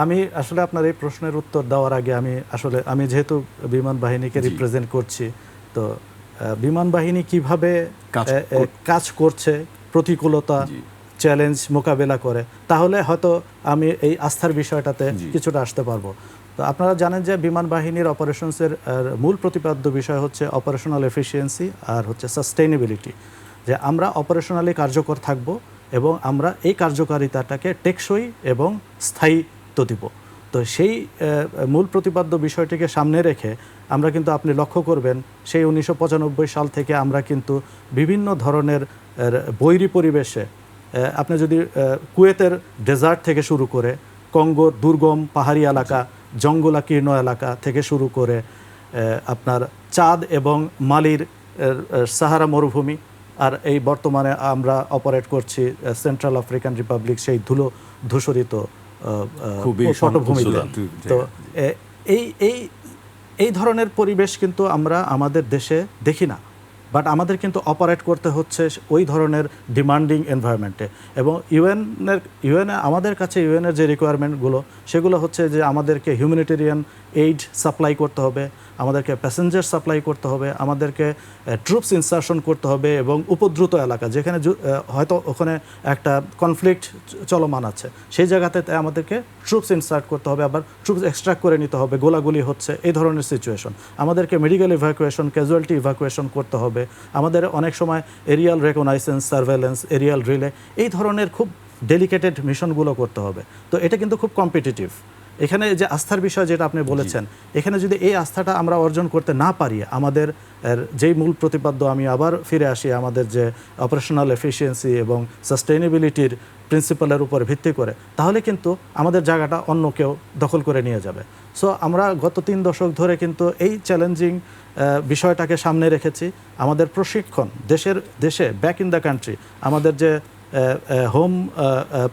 আমি আসলে আপনার এই প্রশ্নের উত্তর দেওয়ার আগে আমি যেহেতু বিমান বাহিনীকে রিপ্রেজেন্ট করছি, তো বিমান বাহিনী কিভাবে কাজ করছে, প্রতিকূলতা চ্যালেঞ্জ মোকাবেলা করে, তাহলে হয়তো আমি এই আস্থার বিষয়টাতে কিছুটা আসতে পারবো। তো আপনারা জানেন যে বিমান বাহিনীর অপারেশনসের মূল প্রতিপাদ্য বিষয় হচ্ছে অপারেশনাল এফিসিয়েন্সি আর হচ্ছে সাস্টেইনেবিলিটি, যে আমরা অপারেশনালি কার্যকর থাকব এবং আমরা এই কার্যকারিতাটাকে টেকসই এবং স্থায়িত্ব দিব। তো সেই মূল প্রতিপাদ্য বিষয়টিকে সামনে রেখে আমরা কিন্তু, আপনি লক্ষ্য করবেন, সেই 1995 সাল থেকে আমরা কিন্তু বিভিন্ন ধরনের বৈরী পরিবেশে, আপনি যদি কুয়েতের ডেজার্ট থেকে শুরু করে কঙ্গোর দুর্গম পাহাড়ি এলাকা, জঙ্গলাকীর্ণ এলাকা থেকে শুরু করে আপনার চাঁদ এবং মালির সাহারা মরুভূমি, আর এই বর্তমানে আমরা অপারেট করছি সেন্ট্রাল আফ্রিকান রিপাবলিক, সেই ধূসরিত পটভূমিতে। তো এই ধরনের পরিবেশ কিন্তু আমরা আমাদের দেশে দেখি না, বাট আমাদের কিন্তু অপারেট করতে হচ্ছে ওই ধরনের ডিমান্ডিং এনভায়রনমেন্টে। এবং ইউএনে আমাদের কাছে ইউএনের যে রিকোয়ারমেন্টগুলো, সেগুলো হচ্ছে যে আমাদেরকে হিউম্যানিটেরিয়ান এইড সাপ্লাই করতে হবে, আমাদেরকে প্যাসেঞ্জার সাপ্লাই করতে হবে, আমাদেরকে ট্রুপস ইনসারশন করতে হবে, এবং উপদ্রুত এলাকা যেখানে হয়তো ওখানে একটা কনফ্লিক্ট চলমান আছে, সেই জায়গাতে আমাদেরকে ট্রুপস ইনসার্ট করতে হবে, আবার ট্রুপস এক্সট্রাক্ট করে নিতে হবে, গোলাগুলি হচ্ছে, এই ধরনের সিচুয়েশন। আমাদেরকে মেডিকেল ইভ্যাকুয়েশন, ক্যাজুয়ালিটি ইভ্যাকুয়েশন করতে হবে, আমাদের অনেক সময় এরিয়াল রেকগনাইসেন্স, সার্ভেলেন্স, এরিয়াল রিলে, এই ধরনের খুব ডেলিকেটেড মিশনগুলো করতে হবে। তো এটা কিন্তু খুব কম্পিটিটিভ। এখানে যে আস্থার বিষয় যেটা আপনি বলেছেন, এখানে যদি এই আস্থাটা আমরা অর্জন করতে না পারি, আমাদের যেই মূল প্রতিপাদ্য, আমি আবার ফিরে আসি, আমাদের যে অপারেশনাল এফিসিয়েন্সি এবং সাস্টেইনেবিলিটির প্রিন্সিপালের উপর ভিত্তি করে, তাহলে কিন্তু আমাদের জায়গাটা অন্য কেউ দখল করে নিয়ে যাবে। সো আমরা গত 3 দশক ধরে কিন্তু এই চ্যালেঞ্জিং বিষয়টাকে সামনে রেখেছি। আমাদের প্রশিক্ষণ দেশে ব্যাক ইন দ্য কান্ট্রি, আমাদের যে হোম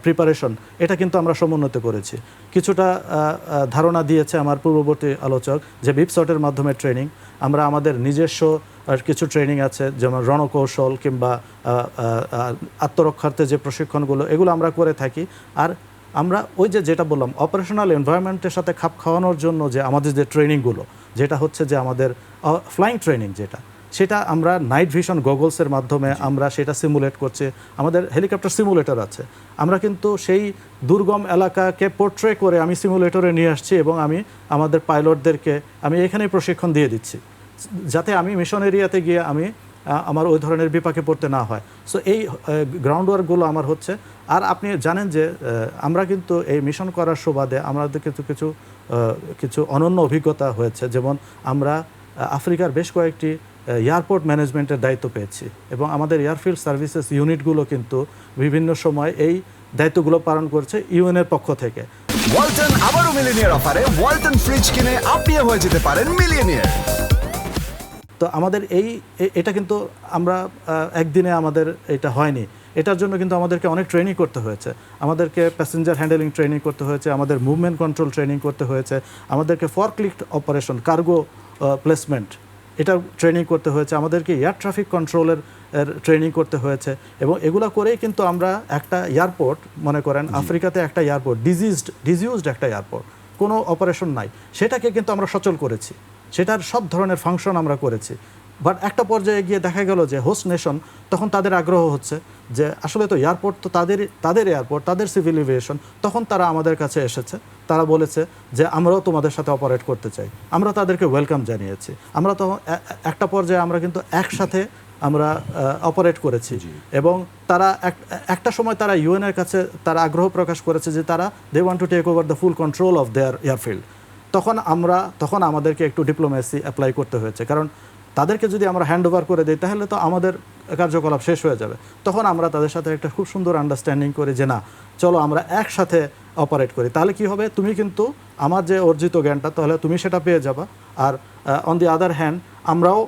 প্রিপারেশন, এটা কিন্তু আমরা সমুন্নত করেছি। কিছুটা ধারণা দিয়েছে আমার পূর্ববর্তী আলোচক, যে বিপসটের মাধ্যমে ট্রেনিং, আমরা আমাদের নিজস্ব কিছু ট্রেনিং আছে, যেমন রণকৌশল কিংবা আত্মরক্ষার্থে যে প্রশিক্ষণগুলো, এগুলো আমরা করে থাকি। আর আমরা ওই যেটা বললাম, অপারেশনাল এনভায়রনমেন্টের সাথে খাপ খাওয়ানোর জন্য যে আমাদের যে ট্রেনিংগুলো, যেটা হচ্ছে যে আমাদের ফ্লাইং ট্রেনিং, সেটা আমরা নাইট ভিশন গগলসের মাধ্যমে আমরা সেটা সিমুলেট করছি। আমাদের হেলিকপ্টার সিমুলেটর আছে, আমরা কিন্তু সেই দুর্গম এলাকাকে পোর্ট্রে করে আমি সিমুলেটরে নিয়ে আসছি, এবং আমি আমাদের পাইলটদেরকে আমি এখানেই প্রশিক্ষণ দিয়ে দিচ্ছি, যাতে আমি মিশন এরিয়াতে গিয়ে আমার ওই ধরনের বিপাকে পড়তে না হয়। সো এই গ্রাউন্ড ওয়ার্কগুলো আমার হচ্ছে। আর আপনি জানেন যে আমরা কিন্তু এই মিশন করার সুবাদে আমাদের কিছু অনন্য অভিজ্ঞতা হয়েছে। যেমন আমরা আফ্রিকার বেশ কয়েকটি এয়ারপোর্ট ম্যানেজমেন্টের দায়িত্ব পেয়েছি, এবং আমাদের এয়ারফিল্ড সার্ভিসেস ইউনিটগুলো কিন্তু বিভিন্ন সময় এই দায়িত্বগুলো পালন করছে ইউএনের পক্ষ থেকে। ওয়ালটন আবারও মিলিয়নিয়ার অফারে ওয়ালটন ফ্রিজ কিনে আপনিও হয়ে যেতে পারেন মিলিয়নিয়ার। তো আমাদের এটা কিন্তু আমরা একদিনে আমাদের এটা হয়নি, এটার জন্য কিন্তু আমাদেরকে অনেক ট্রেনিং করতে হয়েছে। আমাদেরকে প্যাসেঞ্জার হ্যান্ডেলিং ট্রেনিং করতে হয়েছে, আমাদের মুভমেন্ট কন্ট্রোল ট্রেনিং করতে হয়েছে, আমাদেরকে ফরক্লিফট অপারেশন, কার্গো প্লেসমেন্ট, এটা ট্রেনিং করতে হয়েছে, আমাদেরকে এয়ার ট্রাফিক কন্ট্রোলের ট্রেনিং করতে হয়েছে। এবং এগুলো করেই কিন্তু আমরা একটা এয়ারপোর্ট, মনে করেন আফ্রিকাতে একটা এয়ারপোর্ট, ডিজিউজড একটা এয়ারপোর্ট, কোনো অপারেশন নাই, সেটাকে কিন্তু আমরা সচল করেছি, সেটার সব ধরনের ফাংশন আমরা করেছি। বাট একটা পর্যায়ে গিয়ে দেখা গেল যে হোস্ট নেশন, তখন তাদের আগ্রহ হচ্ছে যে আসলে তো এয়ারপোর্ট তো তাদের এয়ারপোর্ট, তাদের সিভিল এভিয়েশন, তখন তারা আমাদের কাছে এসেছে, তারা বলেছে যে আমরাও তোমাদের সাথে অপারেট করতে চাই। আমরা তাদেরকে ওয়েলকাম জানিয়েছি। আমরা তো একটা পর্যায়ে আমরা কিন্তু একসাথে আমরা অপারেট করেছি, এবং তারা একটা সময় তারা ইউএনের কাছে তারা আগ্রহ প্রকাশ করেছে যে they want to take over the full control of their airfield. তখন আমাদেরকে একটু ডিপ্লোমেসি অ্যাপ্লাই করতে হয়েছে, কারণ তাদেরকে যদি আমরা হ্যান্ড ওভার করে দিই, তাহলে তো আমাদের কার্যকলাপ শেষ হয়ে যাবে। তখন আমরা তাদের সাথে একটা খুব সুন্দর আন্ডারস্ট্যান্ডিং করি যে না, চলো আমরা একসাথে অপারেট করি, তাহলে কি হবে, তুমি কিন্তু আমার যে অর্জিত জ্ঞানটা, তাহলে তুমি সেটা পেয়ে যাবা, আর অন দি আদার হ্যান্ড আমরাও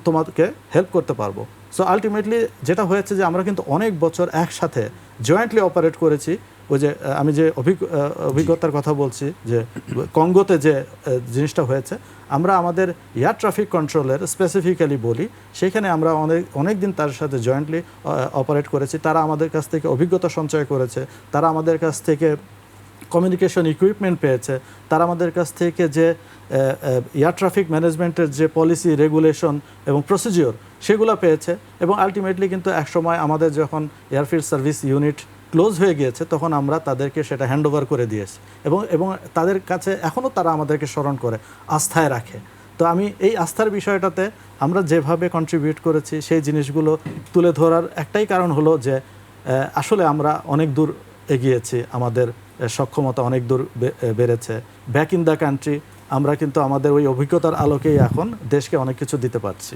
তোমাকে হেল্প করতে পারবো। সো আলটিমেটলি যেটা হয়েছে যে আমরা কিন্তু অনেক বছর একসাথে জয়েন্টলি অপারেট করেছি। ওই যে আমি যে অভিজ্ঞতার কথা বলছি, যে কঙ্গোতে যে জিনিসটা হয়েছে, আমরা আমাদের এয়ার ট্রাফিক কন্ট্রোলের স্পেসিফিক্যালি বলি, সেখানে আমরা অনেক দিন তার সাথে জয়েন্টলি অপারেট করেছি। তারা আমাদের কাছ থেকে অভিজ্ঞতা সঞ্চয় করেছে, তারা আমাদের কাছ থেকে কমিউনিকেশন ইকুইপমেন্ট পেয়েছে, তারা আমাদের কাছ থেকে যে এয়ার ট্রাফিক ম্যানেজমেন্টের যে পলিসি, রেগুলেশন এবং প্রসিজিওর সেগুলো পেয়েছে। এবং আলটিমেটলি কিন্তু একসময় আমাদের যখন এয়ারফিল্ড সার্ভিস ইউনিট ক্লোজ হয়ে গিয়েছে তখন আমরা তাদেরকে সেটা হ্যান্ড ওভার করে দিয়েছি এবং তাদের কাছে এখনও তারা আমাদেরকে স্মরণ করে, আস্থায় রাখে। তো আমি এই আস্থার বিষয়টাতে আমরা যেভাবে কন্ট্রিবিউট করেছি সেই জিনিসগুলো তুলে ধরার একটাই কারণ হলো যে আসলে আমরা অনেক দূর এগিয়েছি, আমাদের সক্ষমতা অনেক দূর বেড়েছে। ব্যাক ইন দ্য কান্ট্রি আমরা কিন্তু আমাদের ওই অভিজ্ঞতার আলোকেই এখন দেশকে অনেক কিছু দিতে পারছি।